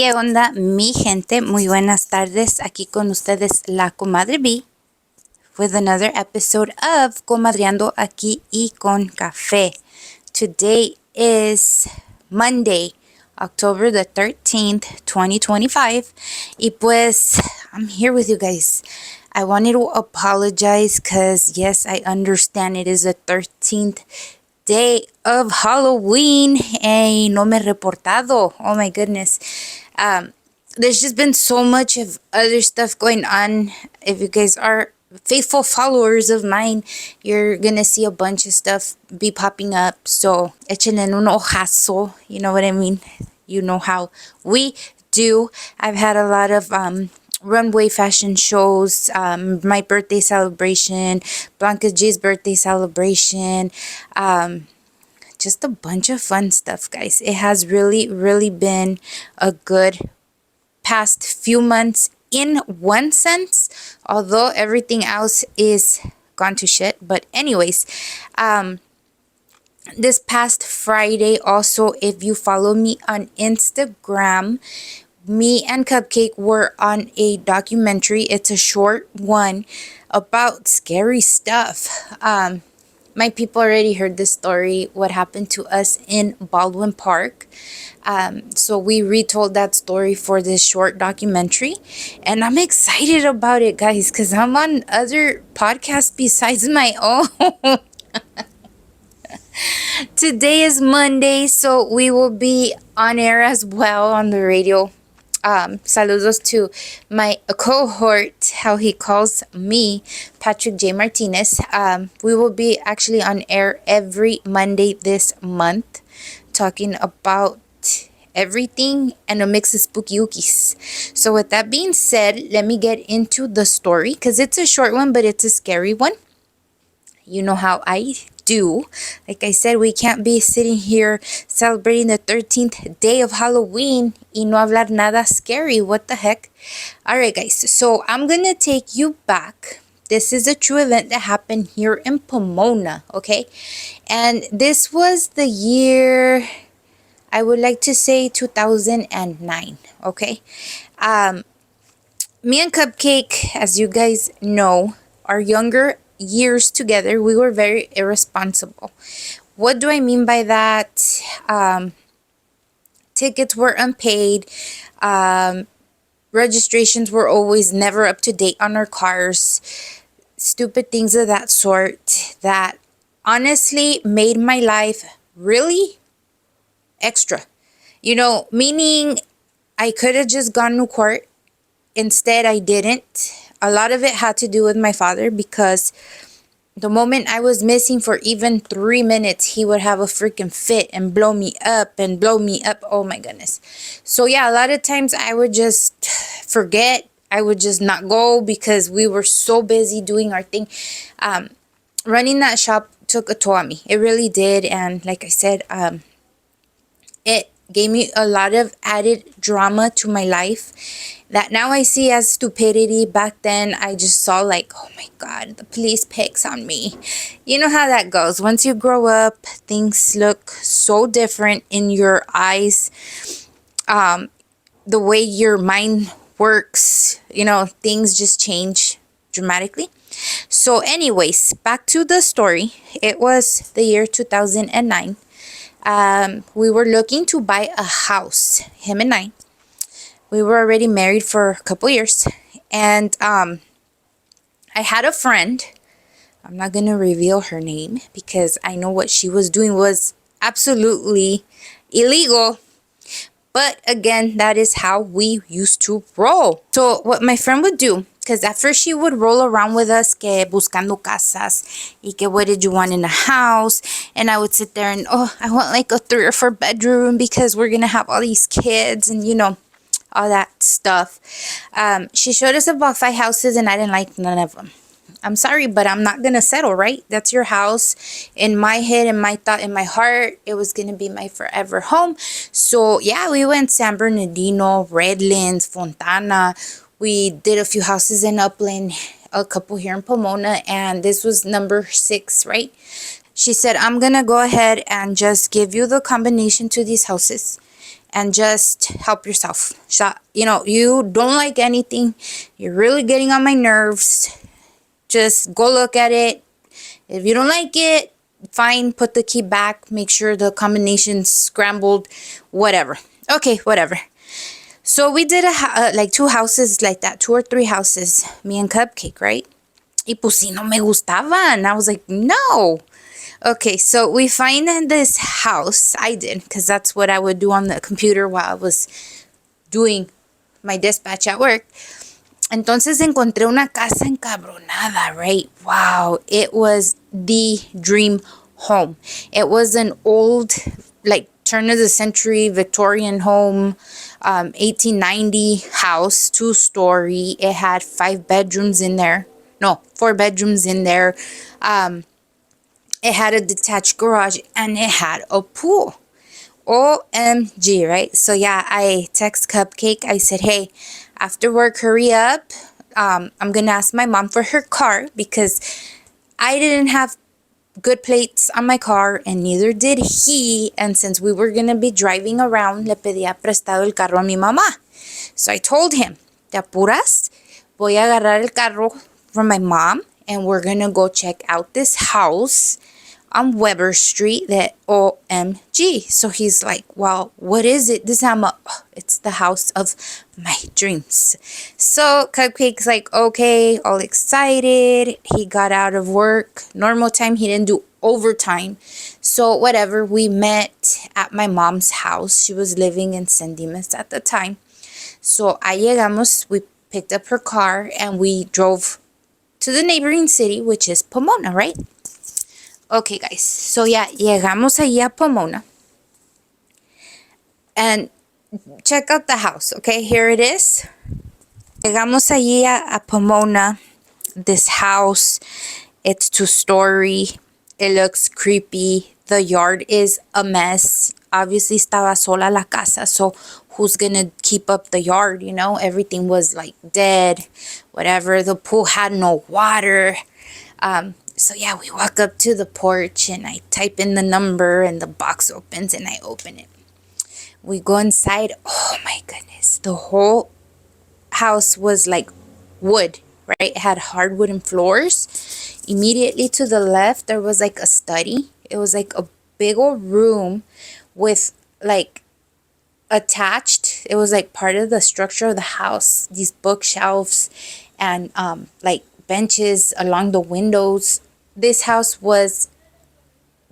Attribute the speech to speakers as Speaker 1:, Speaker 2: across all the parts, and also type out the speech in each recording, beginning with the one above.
Speaker 1: ¿Qué onda, mi gente? Muy buenas tardes. Aquí con ustedes la comadre B with another episode of Comadreando aquí y con café. Today is Monday, October the 13th, 2025. Y pues, I'm here with you guys. I wanted to apologize because, yes, I understand it is the 13th day of Halloween. Hey, no me he reportado. Oh my goodness. There's just been so much of other stuff going on. If you guys are faithful followers of mine, you're gonna see a bunch of stuff be popping up. So, échenle un ojazo. You know what I mean? You know how we do. I've had a lot of runway fashion shows, my birthday celebration, Blanca G's birthday celebration, just a bunch of fun stuff, guys. It has really been a good past few months in one sense, although everything else is gone to shit. But anyways, this past Friday also, if you follow me on Instagram, me and Cupcake were on a documentary. It's a short one about scary stuff. My people already heard this story, what happened to us in Baldwin Park. So we retold that story for this short documentary. And I'm excited about it, guys, because I'm on other podcasts besides my own. Today is Monday, so we will be on air as well on the radio. Saludos to my cohort, how he calls me, Patrick J. Martinez. We will be actually on air every Monday this month, talking about everything and a mix of spooky ookies. So with that being said, let me get into the story, because it's a short one, but it's a scary one. You know how I do. Like I said, we can't be sitting here celebrating the 13th day of Halloween y no hablar nada scary. What the heck? Alright, guys. So I'm gonna take you back. This is a true event that happened here in Pomona, okay? And this was the year, I would like to say 2009, okay? Me and Cupcake, as you guys know, are younger years together. We were very irresponsible. What do I mean by that? Tickets were unpaid. Registrations were always never up to date on our cars. Stupid things of that sort that honestly made my life really extra. You know, meaning I could have just gone to court. Instead, I didn't. A lot of it had to do with my father, because the moment I was missing for even 3 minutes, he would have a freaking fit and blow me up and blow me up. Oh my goodness. So yeah, a lot of times I would just forget. I would just not go because we were so busy doing our thing. Running that shop took a toll on me. It really did. And like I said, it gave me a lot of added drama to my life that now I see as stupidity. Back then, I just saw like, oh my God, the police picks on me. You know how that goes. Once you grow up, things look so different in your eyes. The way your mind works, you know, things just change dramatically. So anyways, back to the story. It was the year 2009. We were looking to buy a house, him and I. We were already married for a couple years. And I had a friend. I'm not going to reveal her name because I know what she was doing was absolutely illegal. But again, that is how we used to roll. So what my friend would do, because at first she would roll around with us, que buscando casas, y que what did you want in a house? And I would sit there and, oh, I want like a 3 or 4 bedroom because we're going to have all these kids and, you know, all that stuff. She showed us about 5 houses and I didn't like none of them. I'm sorry, but I'm not going to settle, right? That's your house. In my head, in my thought, in my heart, it was going to be my forever home. So yeah, we went San Bernardino, Redlands, Fontana. We did a few houses in Upland, a couple here in Pomona, and this was number 6, right? She said, I'm going to go ahead and just give you the combination to these houses. and just help yourself. So, you don't like anything, you're really getting on my nerves, just go look at it. If you don't like it, fine, put the key back, make sure the combination's scrambled, whatever. Okay, whatever. So we did like 2 houses like that, 2 or 3 houses, me and Cupcake, right? Y pues si no me gustaban. I was like, no. Okay, so we find in this house, I did, because that's what I would do on the computer while I was doing my dispatch at work. Entonces encontré una casa encabronada, right? Wow, it was the dream home. It was an old, like, turn of the century Victorian home, 1890 house, 2-story. It had 5 bedrooms in there. No, 4 bedrooms in there. It had a detached garage and it had a pool. OMG, right? So yeah, I text Cupcake. I said, hey, after work, hurry up. I'm going to ask my mom for her car because I didn't have good plates on my car and neither did he. And since we were going to be driving around, le pedía prestado el carro a mi mamá. So I told him, te apuras, voy a agarrar el carro from my mom and we're going to go check out this house on Weber Street, that OMG. So he's like, well, what is it? This time, it's the house of my dreams. So Cupcake's like, okay, all excited. He got out of work. Normal time, he didn't do overtime. So whatever, we met at my mom's house. She was living in San Dimas at the time. So ahí llegamos, we picked up her car and we drove to the neighboring city, which is Pomona, right? Okay, guys, so yeah, llegamos allí a Pomona. And check out the house, okay? Here it is. Llegamos allí a Pomona. This house, it's 2-story. It looks creepy. The yard is a mess. Obviously, estaba sola la casa, so who's gonna keep up the yard, Everything was like dead, whatever. The pool had no water. So yeah, we walk up to the porch and I type in the number and the box opens and I open it. We go inside. Oh my goodness. The whole house was like wood, right? It had hardwood and floors. Immediately to the left, there was like a study. It was like a big old room with like attached. It was like part of the structure of the house. These bookshelves and like benches along the windows. This house was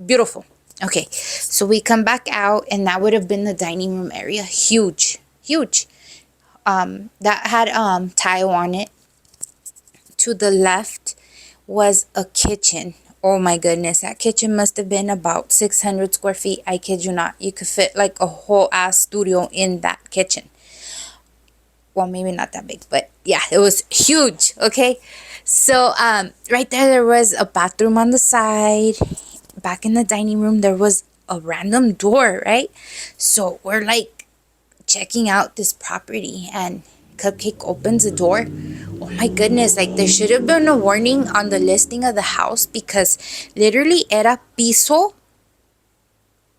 Speaker 1: beautiful. Okay, so we come back out and that would have been the dining room area. Huge. That had tile on it. To the left was a kitchen. Oh my goodness, that kitchen must have been about 600 square feet. I kid you not. You could fit like a whole ass studio in that kitchen. Well, maybe not that big, but yeah, it was huge. Okay, so right there was a bathroom on the side. Back in the dining room, there was a random door, right? So we're like checking out this property and Cupcake opens the door. Oh my goodness, like there should have been a warning on the listing of the house because literally era piso.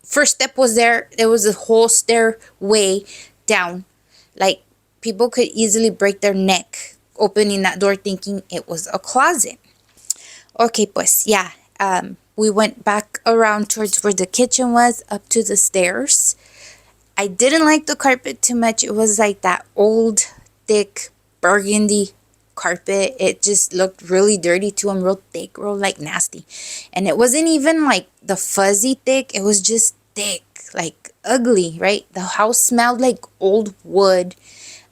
Speaker 1: First step was there. There was a whole stairway down. Like people could easily break their neck opening that door thinking it was a closet. Okay, pues, yeah. We went back around towards where the kitchen was, up to the stairs. I didn't like the carpet too much. It was like that old, thick, burgundy carpet. It just looked really dirty too and real thick, real like nasty. And it wasn't even like the fuzzy thick. It was just thick, like ugly, right? The house smelled like old wood.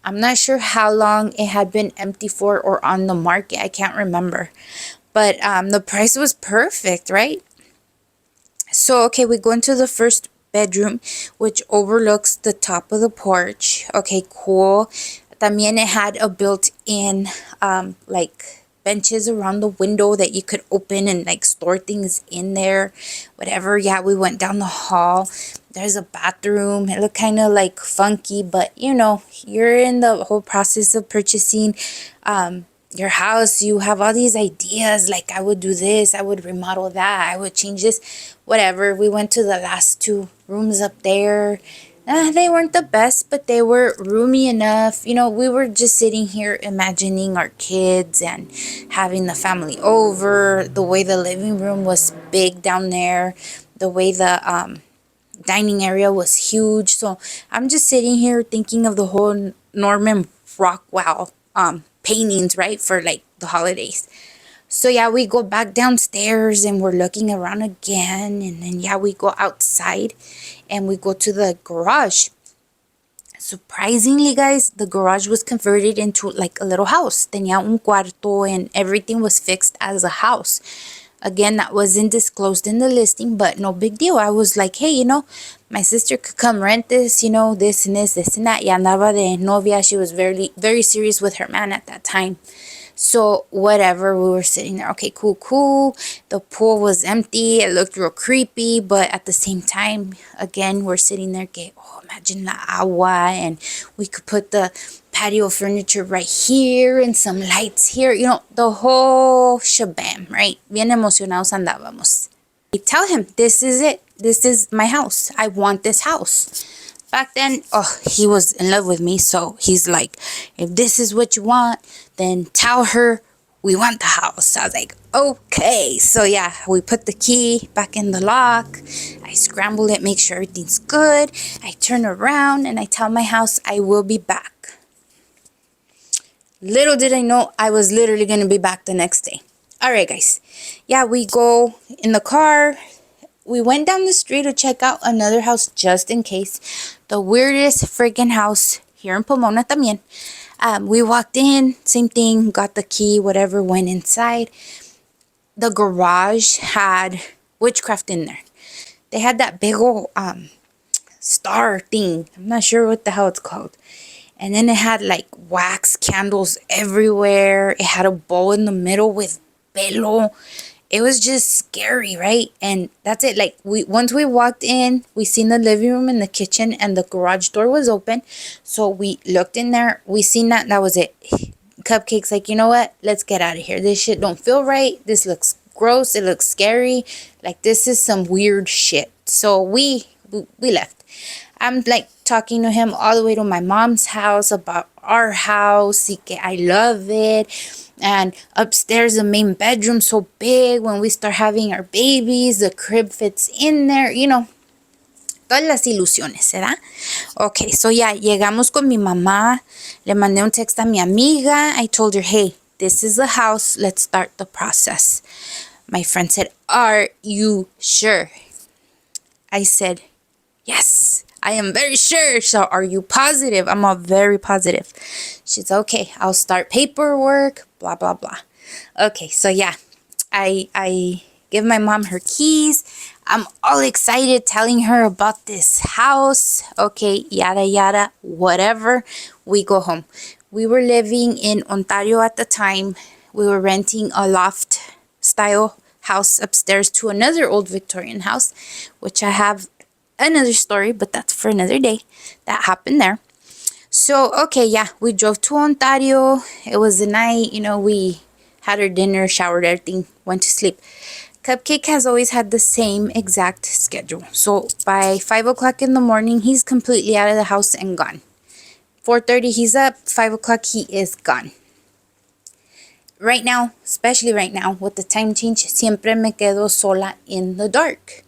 Speaker 1: I'm not sure how long it had been empty for or on the market. I can't remember. But the price was perfect, right? So, okay, we go into the first bedroom, which overlooks the top of the porch. Okay, cool. También it had a built-in, like, benches around the window that you could open and, like, store things in there. Whatever. Yeah, we went down the hall. There's a bathroom. It looked kind of, like, funky, but, you're in the whole process of purchasing, your house. You have all these ideas like I would do this, I would remodel that, I would change this, whatever. We went to the last 2 rooms up there. They weren't the best, but they were roomy enough. You know, we were just sitting here imagining our kids and having the family over, the way the living room was big down there, the way the dining area was huge. So I'm just sitting here thinking of the whole Norman Rockwell paintings, right, for like the holidays. So yeah, we go back downstairs and we're looking around again, and then yeah, we go outside and we go to the garage. Surprisingly, guys, the garage was converted into like a little house. Tenía un cuarto and everything was fixed as a house. Again, that wasn't disclosed in the listing, but no big deal. I was like, hey, you know, my sister could come rent this, you know, this and this, this and that. Y andaba de novia. She was very, very serious with her man at that time. So whatever, we were sitting there. Okay, cool, cool. The pool was empty. It looked real creepy, but at the same time, again, we're sitting there. Que, oh, imagine la agua, and we could put the patio furniture right here and some lights here. You know, the whole shabam, right? Bien emocionados andábamos. I tell him, this is it. This is my house. I want this house. Back then, oh, he was in love with me, so he's like, if this is what you want, then tell her we want the house. I was like, okay. So yeah, we put the key back in the lock. I scramble it, make sure everything's good. I turn around and I tell my house I will be back. Little did I know I was literally going to be back the next day. All right, guys. Yeah, we go in the car. We went down the street to check out another house just in case. The weirdest freaking house here in Pomona también. We walked in, same thing, got the key, whatever, went inside. The garage had witchcraft in there. They had that big old star thing. I'm not sure what the hell it's called. And then it had like wax candles everywhere. It had a bowl in the middle with pelo. It was just scary, right? And that's it. Like once we walked in, we seen the living room and the kitchen, and the garage door was open. So we looked in there. We seen that was it. Cupcakes, like, you know what? Let's get out of here. This shit don't feel right. This looks gross. It looks scary. Like, this is some weird shit. So we left. I'm like talking to him all the way to my mom's house about our house. I love it. And upstairs, the main bedroom so big. When we start having our babies, the crib fits in there. You know, todas las ilusiones, ¿verdad? Okay, so yeah, llegamos con mi mamá. Le mandé un text a mi amiga. I told her, hey, this is the house. Let's start the process. My friend said, are you sure? I said, yes, I am very sure. So are you positive? I'm all very positive. She's okay. I'll start paperwork, blah, blah, blah. Okay, so yeah, I give my mom her keys. I'm all excited telling her about this house. Okay, yada, yada, whatever. We go home. We were living in Ontario at the time. We were renting a loft style house upstairs to another old Victorian house, which I have another story, but that's for another day. That happened there. So, okay, yeah, we drove to Ontario. It was the night, you know, we had our dinner, showered, everything, went to sleep. Cupcake has always had the same exact schedule. So by 5 o'clock in the morning, he's completely out of the house and gone. 4:30, he's up. 5 o'clock, he is gone. Right now, especially right now, with the time change, siempre me quedo sola in the dark.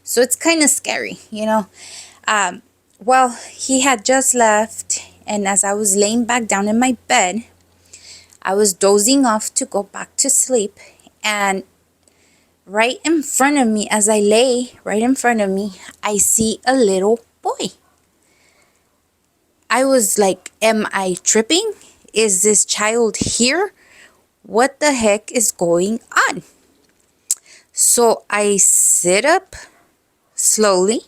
Speaker 1: So it's kind of scary, you know. Well, he had just left, and as I was laying back down in my bed, I was dozing off to go back to sleep, and right in front of me, as I lay right in front of me, I see a little boy. I was like, am I tripping? Is this child here? What the heck is going on? So I sit up slowly,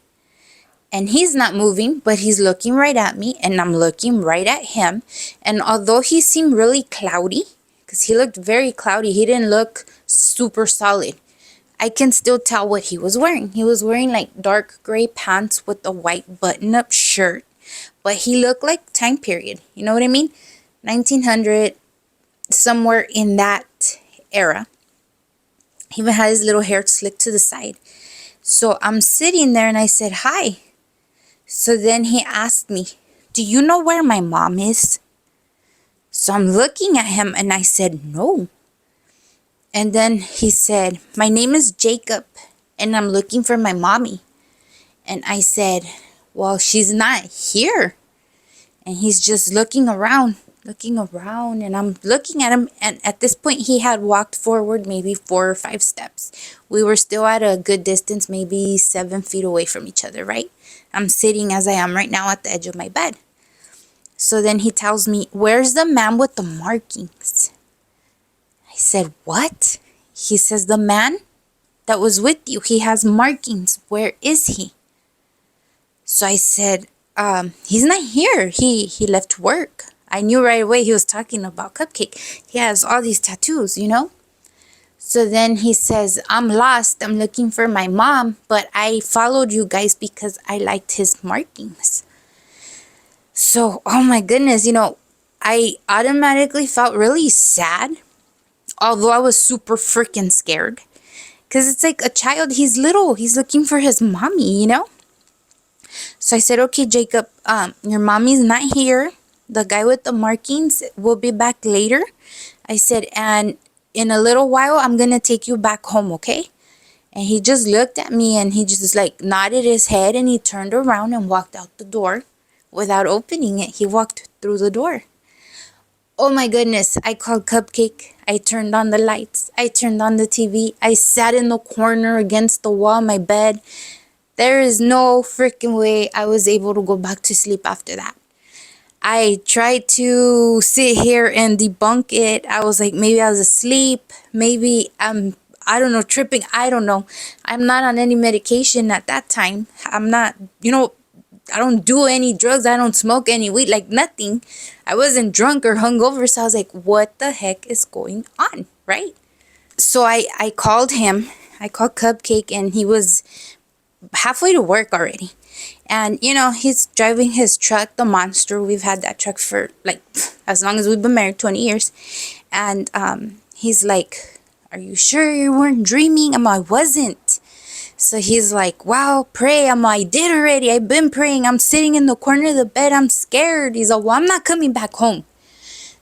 Speaker 1: and he's not moving, but he's looking right at me, and I'm looking right at him. And although he seemed really cloudy, because he looked very cloudy, he didn't look super solid. I can still tell what he was wearing. He was wearing like dark gray pants with a white button-up shirt, but he looked like time period. You know what I mean? 1900, somewhere in that era. He even had his little hair slicked to the side. So I'm sitting there and I said, hi. So then he asked me, do you know where my mom is? So I'm looking at him and I said, no. And then he said, my name is Jacob and I'm looking for my mommy. And I said, well, she's not here. And he's just looking around. And I'm looking at him. And at this point, he had walked forward maybe 4 or 5 steps. We were still at a good distance, maybe 7 feet away from each other, right? I'm sitting as I am right now at the edge of my bed. So then he tells me, where's the man with the markings? I said, what? He says, the man that was with you, he has markings. Where is he? So I said, he's not here. He left work. I knew right away he was talking about Cupcake. He has all these tattoos, you know? So then he says, I'm lost. I'm looking for my mom, but I followed you guys because I liked his markings. So, oh my goodness, you know, I automatically felt really sad, although I was super freaking scared. Because it's like a child, he's little, he's looking for his mommy, you know? So I said, okay, Jacob, your mommy's not here. The guy with the markings will be back later. I said, and in a little while, I'm going to take you back home, okay? And he just looked at me and he just like nodded his head and he turned around and walked out the door without opening it. He walked through the door. Oh my goodness, I called Cupcake. I turned on the lights. I turned on the TV. I sat in the corner against the wall of my bed. There is no freaking way I was able to go back to sleep after that. I tried to sit here and debunk it. I was like, maybe I was asleep. Maybe I don't know, tripping. I don't know. I'm not on any medication at that time. I'm not, you know, I don't do any drugs. I don't smoke any weed, like nothing. I wasn't drunk or hungover. So I was like, what the heck is going on, right? So I called him. I called Cupcake and he was halfway to work already. And, you know, he's driving his truck, the Monster. We've had that truck for, like, as long as we've been married, 20 years. And he's like, are you sure you weren't dreaming? I wasn't. So he's like, wow, pray. I did already. I've been praying. I'm sitting in the corner of the bed. I'm scared. He's like, well, I'm not coming back home.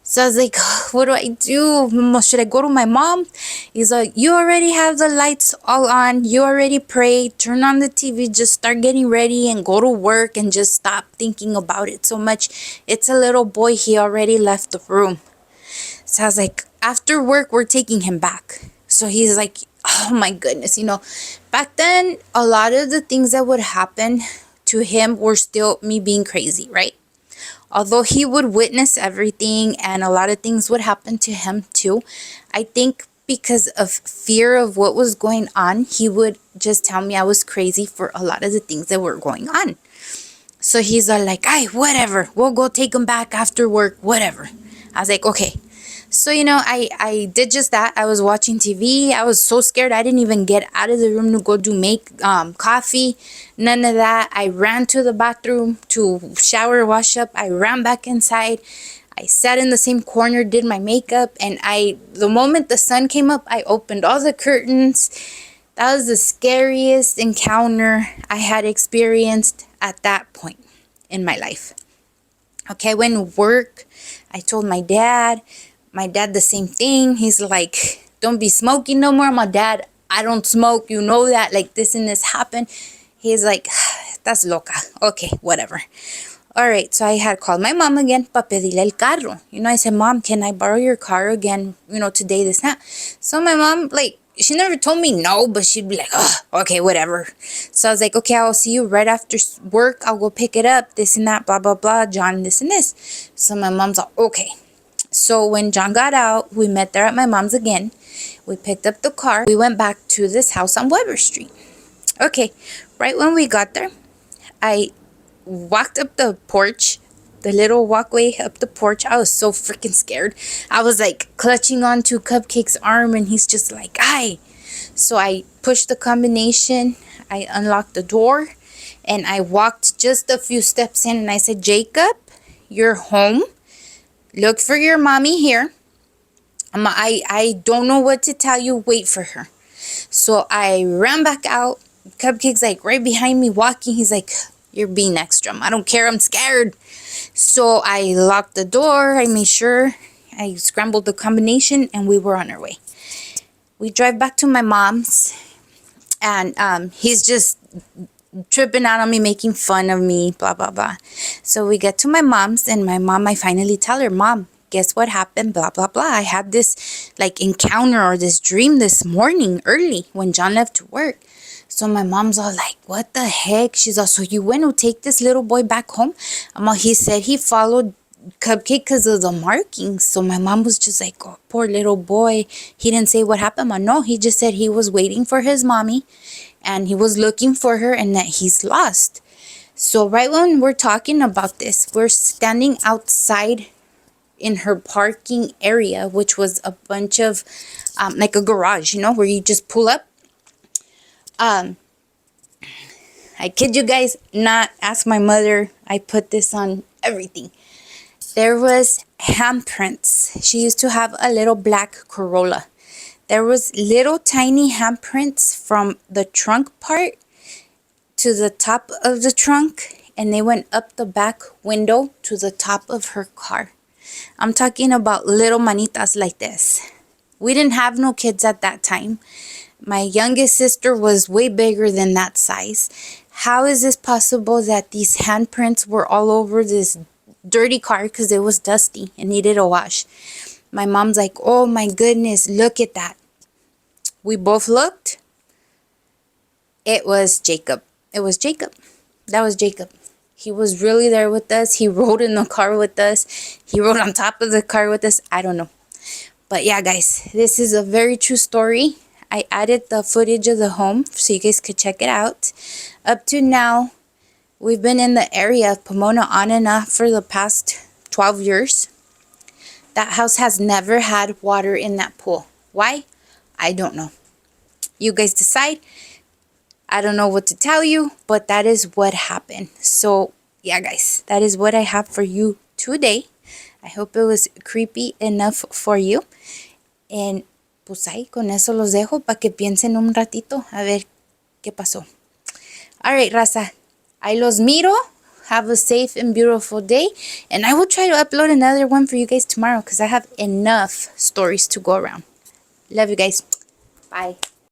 Speaker 1: So I was like, what do I do? Should I go to my mom? He's like, you already have the lights all on. You already prayed. Turn on the TV. Just start getting ready and go to work and just stop thinking about it so much. It's a little boy. He already left the room. So I was like, after work, we're taking him back. So he's like, oh my goodness. You know, back then, a lot of the things that would happen to him were still me being crazy, right? Although he would witness everything and a lot of things would happen to him too, I think because of fear of what was going on, he would just tell me I was crazy for a lot of the things that were going on. So he's all like, "Ay, whatever. We'll go take him back after work, whatever." I was like, okay. So, you know, I did just that. I was watching TV. I was so scared. I didn't even get out of the room to go make coffee. None of that. I ran to the bathroom to shower, wash up. I ran back inside. I sat in the same corner, did my makeup. And the moment the sun came up, I opened all the curtains. That was the scariest encounter I had experienced at that point in my life. Okay, I went to work. I told my dad. My dad, the same thing. He's like, don't be smoking no more. My dad, I don't smoke. You know that. Like, this and this happened. He's like, that's loca. Okay, whatever. All right, so I had called my mom again pa pedirle el carro. You know, I said, Mom, can I borrow your car again, you know, today, this, that. So my mom, like, she never told me no, but she'd be like, oh, okay, whatever. So I was like, okay, I'll see you right after work. I'll go pick it up, this and that, blah, blah, blah, John, this and this. So my mom's like, okay. So when John got out, we met there at my mom's again. We picked up the car. We went back to this house on Weber Street. Okay, right when we got there, I walked up the porch, the little walkway up the porch. I was so freaking scared. I was like clutching onto Cupcake's arm and he's just like, "Ay." So I pushed the combination. I unlocked the door and I walked just a few steps in and I said, "Jacob, you're home. Look for your mommy here. I don't know what to tell you. Wait for her." So I ran back out. Cupcake's like right behind me walking. He's like, You're being extra. I don't care. I'm scared. So I locked the door. I made sure I scrambled the combination and we were on our way. We drive back to my mom's and he's just tripping out on me, making fun of me, blah, blah, blah. So we get to my mom's and my mom, I finally tell her, Mom, guess what happened? Blah, blah, blah. I had this like encounter or this dream this morning early when John left to work. So my mom's all like, what the heck? She's all, so you went to take this little boy back home? I'm all, he said he followed Cupcake because of the markings. So my mom was just like, oh, poor little boy. He didn't say what happened. No, he just said he was waiting for his mommy and he was looking for her and that he's lost. So right when we're talking about this, we're standing outside in her parking area, which was a bunch of like a garage, you know, where you just pull up. I kid you guys not, ask my mother. I put this on everything. There was handprints. She used to have a little black Corolla. There was little tiny handprints from the trunk part to the top of the trunk, and they went up the back window to the top of her car. I'm talking about little manitas like this. We didn't have no kids at that time. My youngest sister was way bigger than that size. How is this possible that these handprints were all over this dirty car because it was dusty and needed a wash? My mom's like, oh my goodness, look at that. We both looked. It was Jacob. It was Jacob. That was Jacob. He was really there with us. He rode in the car with us. He rode on top of the car with us. I don't know. But yeah, guys, this is a very true story. I added the footage of the home so you guys could check it out. Up to now, we've been in the area of Pomona on and off for the past 12 years. That house has never had water in that pool. Why? I don't know. You guys decide. I don't know what to tell you, but that is what happened. So, yeah, guys, that is what I have for you today. I hope it was creepy enough for you. And pues ahí, con eso los dejo para que piensen un ratito a ver qué pasó. All right, raza. I los miro. Have a safe and beautiful day. And I will try to upload another one for you guys tomorrow because I have enough stories to go around. Love you guys. Bye.